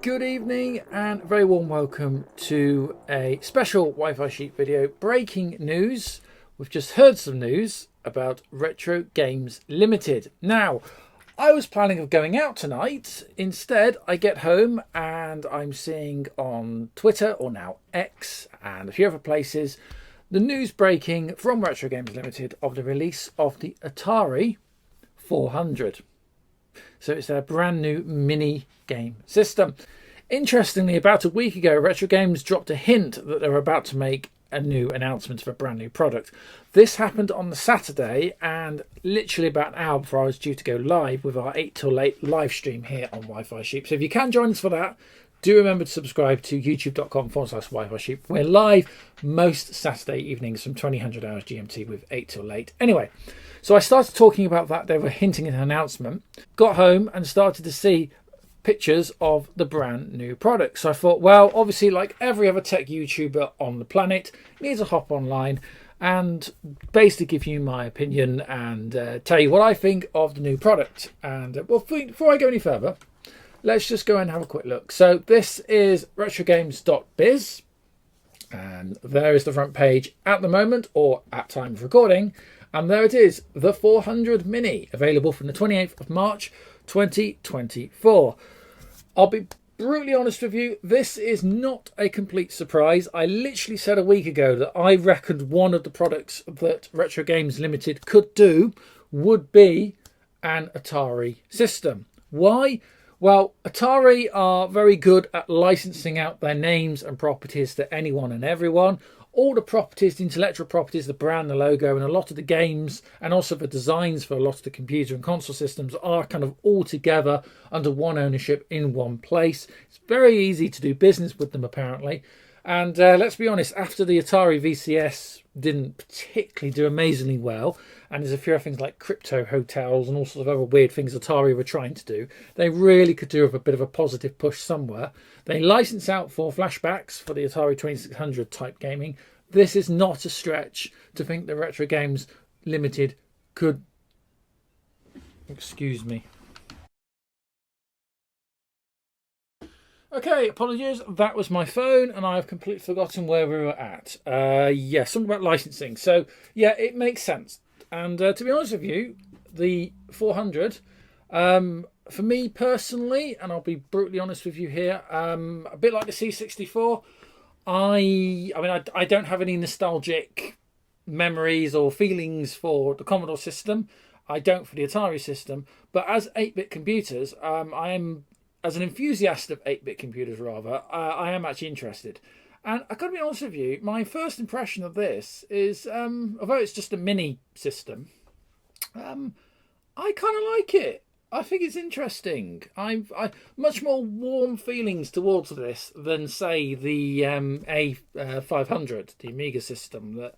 Good evening and a very warm welcome to a special Wi-Fi Sheep video. Breaking news. We've just heard some news about Retro Games Limited. Now, I was planning of going out tonight. Instead, I get home and I'm seeing on Twitter, or now X, and a few other places, the news breaking from Retro Games Limited of the release of the Atari400. So it's their brand new mini game system. Interestingly, about a week ago, Retro Games dropped a hint that they were about to make a new announcement of a brand new product. This happened on the Saturday, and literally about an hour before I was due to go live with our 8 till 8 live stream here on Wi-Fi Sheep. So if you can join us for that, do remember to subscribe to youtube.com/Wi-Fi Sheep. We're live most Saturday evenings from 2000 hours GMT with 8 till 8. Anyway, so I started talking about that. They were hinting at an announcement. Got home and started to see pictures of the brand new product. So I thought, well, obviously, like every other tech YouTuber on the planet, needs to hop online and basically give you my opinion and tell you what I think of the new product. And well, before I go any further, let's just go and have a quick look. So this is retrogames.biz, and there is the front page at the moment, or at time of recording. And there it is, the 400 Mini, available from the 28th of March 2024. I'll be brutally honest with you, this is not a complete surprise. I literally said a week ago that I reckoned one of the products that Retro Games Limited could do would be an Atari system. Why? Well, Atari are very good at licensing out their names and properties to anyone and everyone. All the properties, the intellectual properties, the brand, the logo, and a lot of the games, and also the designs for a lot of the computer and console systems are kind of all together under one ownership in one place. It's very easy to do business with them, apparently. And let's be honest, after the Atari VCS didn't particularly do amazingly well, and there's a few other things like crypto hotels and all sorts of other weird things Atari were trying to do, they really could do with a bit of a positive push somewhere. They license out for flashbacks for the Atari 2600 type gaming. This is not a stretch to think that Retro Games Limited could... Excuse me. Okay, apologies. That was my phone, and I have completely forgotten where we were at. Yeah, something about licensing. So, yeah, it makes sense. And to be honest with you, the 400, for me personally, and I'll be brutally honest with you here, a bit like the C64, I don't have any nostalgic memories or feelings for the Commodore system. I don't for the Atari system. But as 8-bit computers, I am... As an enthusiast of 8-bit computers, rather, I am actually interested. And I've got to be honest with you, my first impression of this is, although it's just a mini system, I kind of like it. I think it's interesting. I much more warm feelings towards this than, say, the A500, the Amiga system, that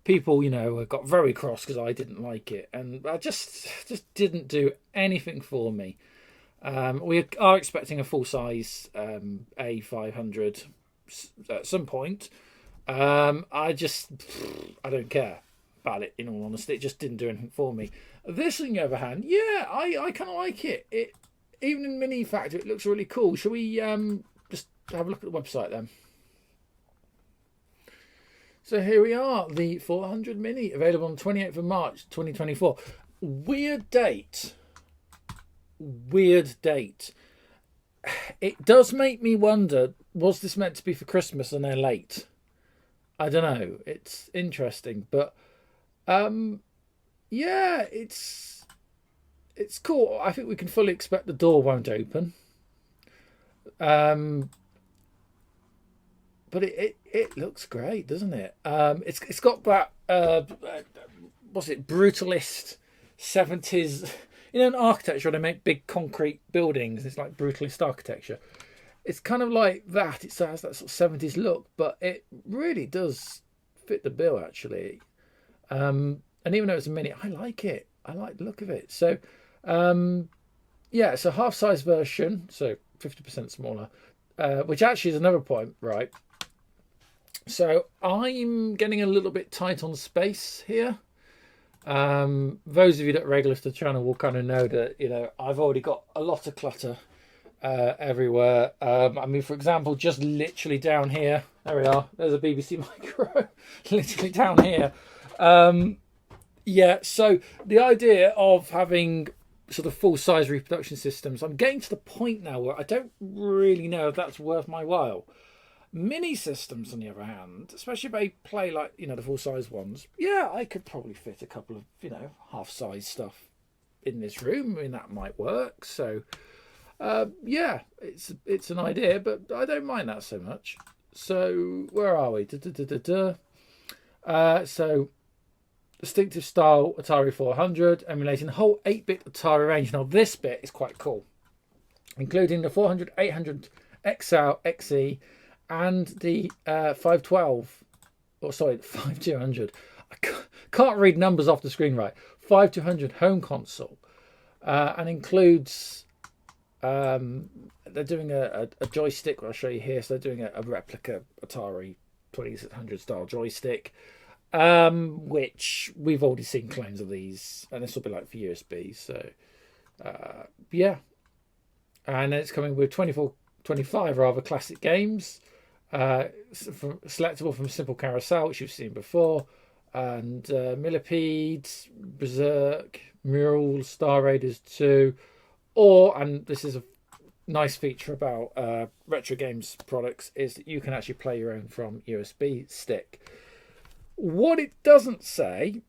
people, got very cross because I didn't like it. And I just didn't do anything for me. We are expecting a full-size A500 at some point. I don't care about it, in all honesty. It just didn't do anything for me. This, on the other hand, yeah, I kind of like it. Even in mini factor, it looks really cool. Shall we just have a look at the website then? So here we are, the 400 Mini, available on the 28th of March 2024. Weird date. It does make me wonder, was this meant to be for Christmas and they're late? I don't know. It's interesting, but yeah, it's cool. I think we can fully expect the door won't open. But it looks great, doesn't it? It's got that what's it, brutalist 70s. In architecture, they make big concrete buildings. It's like brutalist architecture. It's kind of like that. It has that sort of 70s look, but it really does fit the bill, actually. And even though it's a mini, I like it. I like the look of it. So, yeah, it's a half-size version, so 50% smaller, which actually is another point, right? So I'm getting a little bit tight on space here. Those of you that are regulars to the channel will kind of know that, I've already got a lot of clutter everywhere. I mean, for example, just literally down here, there we are. There's a BBC Micro, literally down here. Yeah, so the idea of having sort of full-size reproduction systems, I'm getting to the point now where I don't really know if that's worth my while. Mini systems, on the other hand, especially if they play like, the full-size ones, yeah, I could probably fit a couple of, half-size stuff in this room. I mean, that might work. So, yeah, it's an idea, but I don't mind that so much. So, where are we? So, distinctive style Atari400, emulating the whole 8-bit Atari range. Now, this bit is quite cool, including the 400, 800, XL, XE, and the 512, or sorry, 5200. I can't read numbers off the screen right. 5200 home console, and includes, they're doing a joystick, I'll show you here. So they're doing a replica Atari 2600 style joystick, which we've already seen claims of these, and this will be like for USB. So, yeah. And it's coming with 25 rather classic games. Selectable from Simple Carousel, which you've seen before, and Millipede, Berserk, Mural, Star Raiders 2, and this is a nice feature about retro games products, is that you can actually play your own from USB stick. What it doesn't say,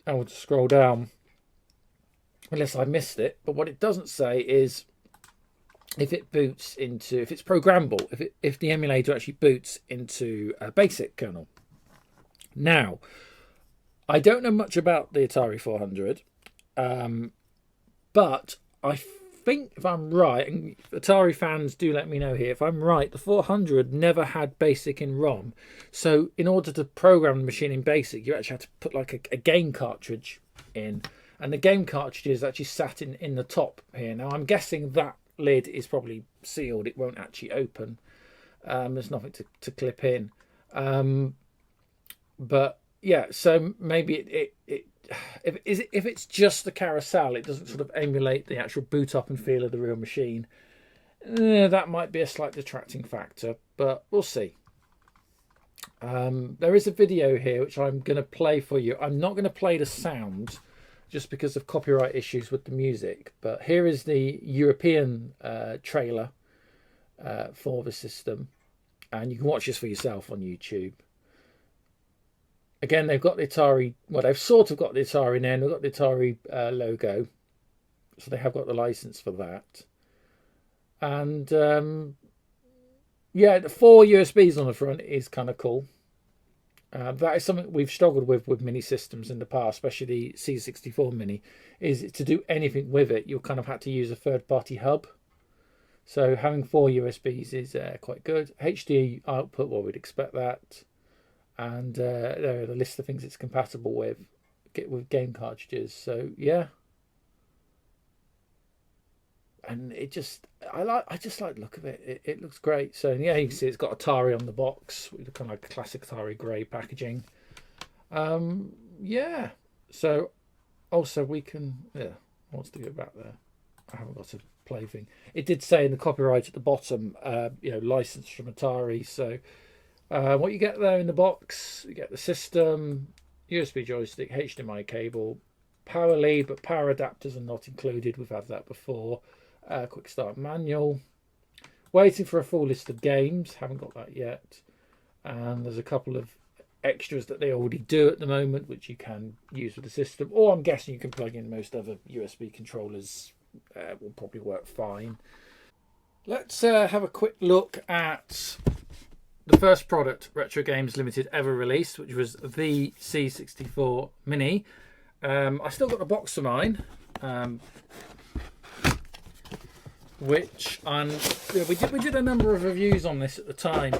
I will just scroll down unless I missed it, but what it doesn't say is if it boots into, if it's programmable, if the emulator actually boots into a basic kernel. Now, I don't know much about the Atari 400, but I think if I'm right, and Atari fans do let me know here, if I'm right, the 400 never had BASIC in ROM. So in order to program the machine in BASIC, you actually had to put like a game cartridge in, and the game cartridge is actually sat in the top here. Now I'm guessing that lid is probably sealed, it won't actually open. There's nothing to clip in, but yeah, so maybe if it's just the carousel, it doesn't sort of emulate the actual boot up and feel of the real machine. That might be a slight detracting factor, but we'll see. There is a video here which I'm going to play for you. I'm not going to play the sound just because of copyright issues with the music, but here is the European trailer for the system, and you can watch this for yourself on YouTube. Again, they've got the Atari, well, they've sort of got the Atari in there, and they've got the Atari logo, so they have got the license for that. And yeah, the 4 USBs on the front is kind of cool. That is something we've struggled with mini systems in the past, especially the C64 Mini, is to do anything with it, you'll kind of had to use a third-party hub. So having 4 USBs is quite good. HD output, well, we'd expect that. And there are the list of things it's compatible with game cartridges. So yeah, and it just I just like the look of it. It looks great. So yeah, you can see it's got Atari on the box with the kind of like classic Atari grey packaging. Yeah. So also we can, yeah, what's to go back there? I haven't got a play thing. It did say in the copyright at the bottom, licensed from Atari. So what you get there in the box, you get the system, USB joystick, HDMI cable, power lead, but power adapters are not included. We've had that before. Quick start manual. Waiting for a full list of games. Haven't got that yet. And there's a couple of extras that they already do at the moment, which you can use with the system. Or I'm guessing you can plug in most other USB controllers. Will probably work fine. Let's have a quick look at the first product Retro Games Limited ever released, which was the C64 Mini. I still got the box of mine, which we did a number of reviews on this at the time,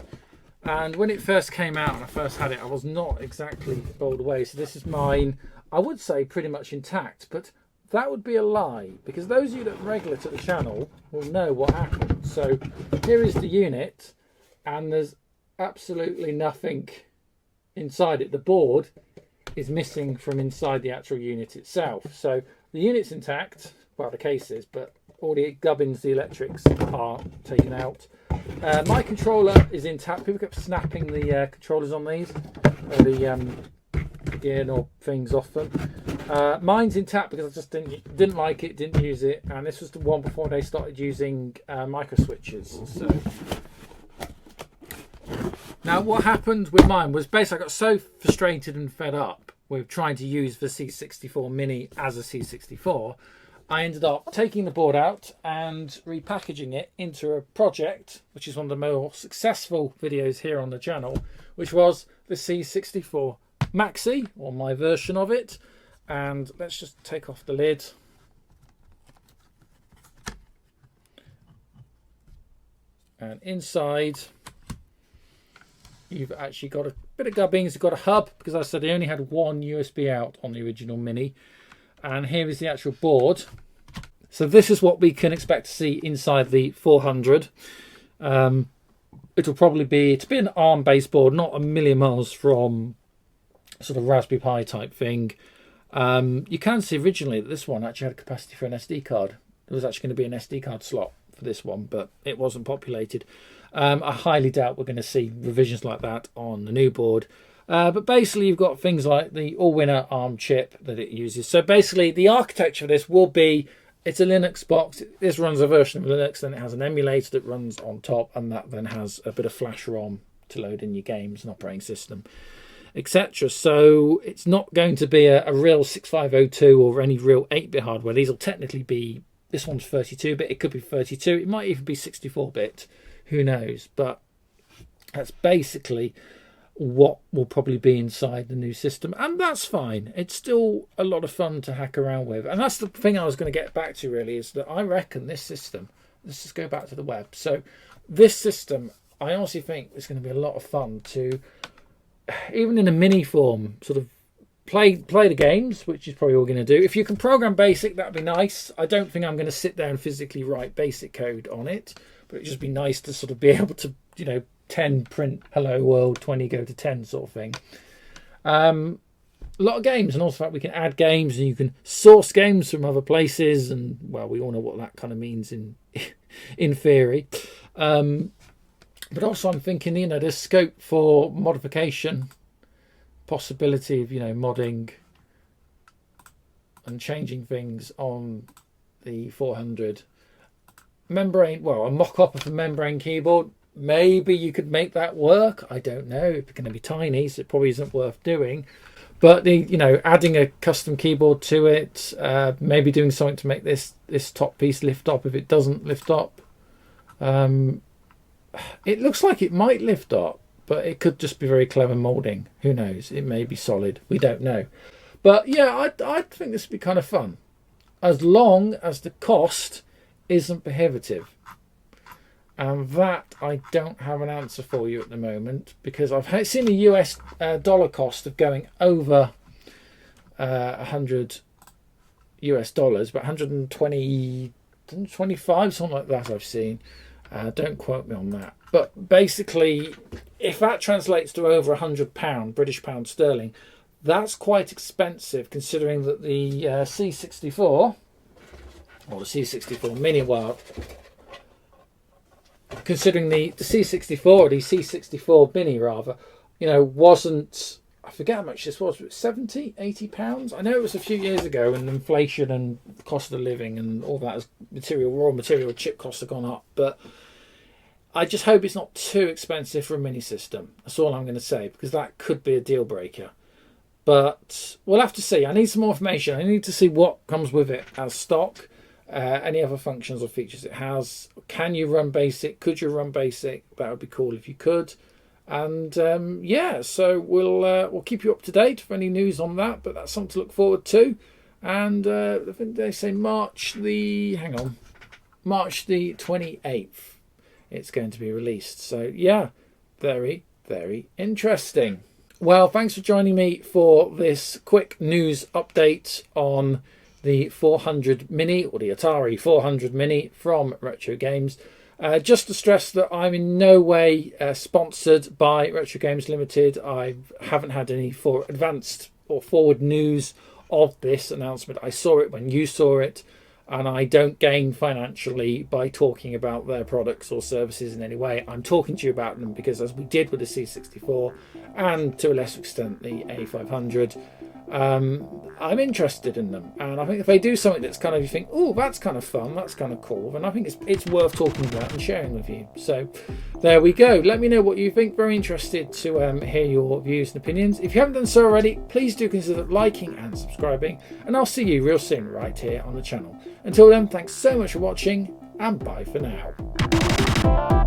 and when it first came out and I first had it, I was not exactly bowled away. So this is mine, I would say pretty much intact, but that would be a lie, because those of you that are regular to the channel will know what happened. So here is the unit, and there's absolutely nothing inside it. The board is missing from inside the actual unit itself. So the unit's intact, well, the case is, but all the gubbins, the electrics are taken out. My controller is intact. People kept snapping the controllers on these, or the gear knob things off them. Mine's intact because I just didn't like it, didn't use it, and this was the one before they started using micro switches. So now what happened with mine was basically I got so frustrated and fed up with trying to use the C64 Mini as a C64, I ended up taking the board out and repackaging it into a project, which is one of the more successful videos here on the channel, which was the C64 Maxi, or my version of it. And let's just take off the lid. And inside, you've actually got a bit of gubbins. You've got a hub, because I said they only had one USB out on the original Mini. And here is the actual board. So this is what we can expect to see inside the 400. It'll probably be, to be an ARM based board, not a million miles from sort of Raspberry Pi type thing. You can see originally that this one actually had capacity for an SD card. There was actually going to be an SD card slot for this one, but it wasn't populated. I highly doubt we're going to see revisions like that on the new board. But basically you've got things like the all-winner ARM chip that it uses. So basically the architecture of this will be, it's a Linux box. This runs a version of Linux, then it has an emulator that runs on top, and that then has a bit of flash ROM to load in your games and operating system, etc. So it's not going to be a real 6502 or any real 8-bit hardware. These will technically be, this one's 32-bit, it could be 32, it might even be 64-bit, who knows. But that's basically what will probably be inside the new system, and that's fine. It's still a lot of fun to hack around with, and that's the thing I was going to get back to really, is that I reckon this system, let's just go back to the web. So this system, I honestly think it's going to be a lot of fun to, even in a mini form, sort of play the games, which is probably all going to do. If you can program BASIC, that'd be nice. I don't think I'm going to sit there and physically write BASIC code on it, but it'd just be nice to sort of be able to, you know, 10 print hello world, 20 go to 10 sort of thing. A lot of games, and also the fact we can add games and you can source games from other places, and well, we all know what that kind of means in theory. But also I'm thinking, you know, there's scope for modification, possibility of, you know, modding and changing things on the 400. Membrane, well, a mock-up of a membrane keyboard. Maybe you could make that work. I don't know. It's going to be tiny, so it probably isn't worth doing. But the, you know, adding a custom keyboard to it, maybe doing something to make this top piece lift up if it doesn't lift up. It looks like it might lift up, but it could just be very clever molding. Who knows? It may be solid. We don't know. But yeah, I think this would be kind of fun, as long as the cost isn't prohibitive. And that I don't have an answer for you at the moment, because I've seen the US dollar cost of going over 100 US dollars, but 120, 125, something like that I've seen. Don't quote me on that. But basically, if that translates to over £100, British pound sterling, that's quite expensive, considering that the C64, or the C64 Mini, well, considering the C64, or the C64 Mini rather, you know, wasn't, I forget how much this was, but 70, 80 pounds? I know it was a few years ago, and inflation and the cost of living and all that, as raw material chip costs have gone up, but I just hope it's not too expensive for a mini system. That's all I'm going to say, because that could be a deal breaker. But we'll have to see. I need some more information. I need to see what comes with it as stock. Any other functions or features it has. Can you run BASIC? Could you run BASIC? That would be cool if you could. And yeah, so we'll keep you up to date for any news on that. But that's something to look forward to. And I think they say March the 28th. It's going to be released. So yeah, very, very interesting. Well, thanks for joining me for this quick news update on the 400 Mini, or the Atari400 Mini from Retro Games. Just to stress that I'm in no way sponsored by Retro Games Limited. I haven't had any advanced or forward news of this announcement. I saw it when you saw it. and I don't gain financially by talking about their products or services in any way. I'm talking to you about them because, as we did with the C64 and to a lesser extent the A500, I'm interested in them, and I think if they do something that's kind of, you think, oh, that's kind of fun, that's kind of cool, then I think it's worth talking about and sharing with you. So there we go. Let me know what you think. Very interested to hear your views and opinions. If you haven't done so already, please do consider liking and subscribing, and I'll see you real soon right here on the channel. Until then, thanks so much for watching, and bye for now.